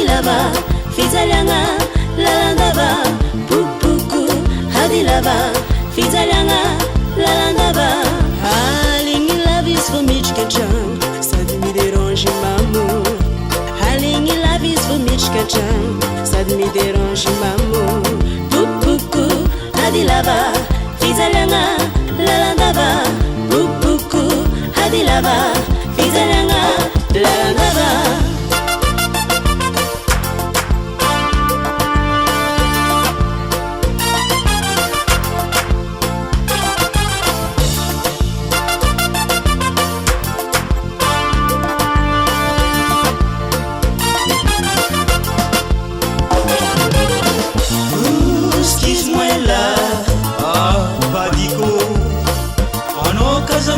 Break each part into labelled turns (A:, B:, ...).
A: hadilava fijaliagna lalandava popooko hadilava fijaliagna lalandava haligny lava izy vo mitrika antragno sady midérange mamo haligny lava izy vo mitrika antragno sady midérange mamo popooko hadilava fijaliagna lalandava popooko hadilava fijaliagna lalandava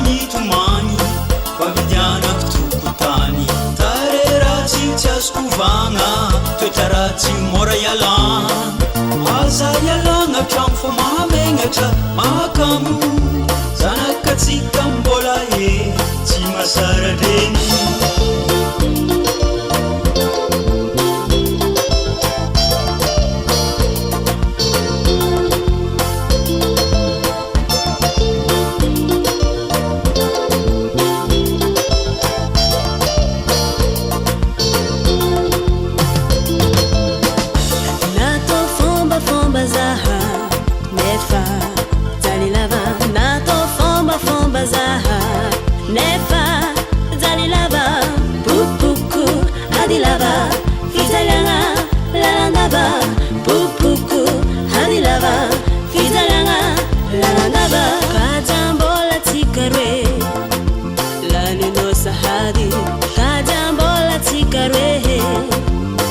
B: mitomany favidianako tokotany tareratsy tsy azokovagna toetraratsy mora ialagna aza ialagna tragno fa mahamenatra mahakamo zanakatsika mbola e tsy masara dreny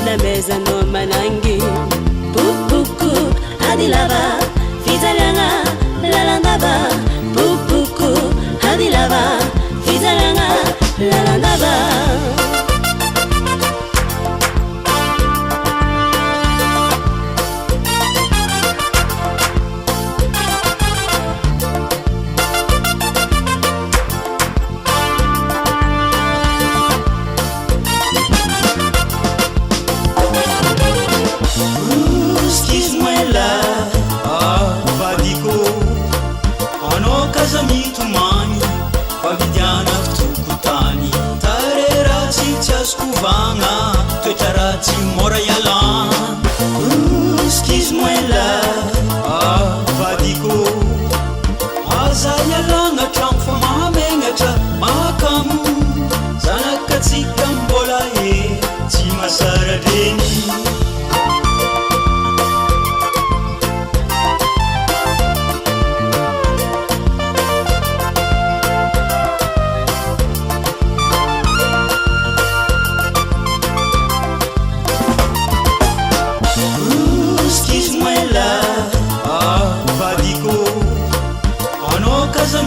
A: namezano manangi popooko hadilava fijaliagna lalandava popooko hadilava fijaliagna lalandava mitomany favidianako tokotany tareratsy tsy azokovagna toetraratsy mora ialagna skizmoela vadiko aza ialagna tragno fa mahamenatra mahakamo zanakatsika mbola e tsy masara dreny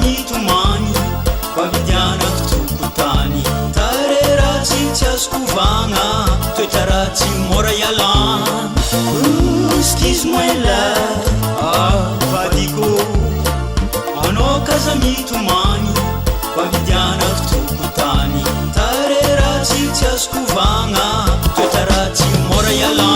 A: mitomany favidianako tokotany tareratsy tsy azokovagna toetraratsy mora ialagna skizmoela vadiko anao kaza mitomany favidianako tokotany tareratsy tsy azokovagna toetraratsy mora ialagna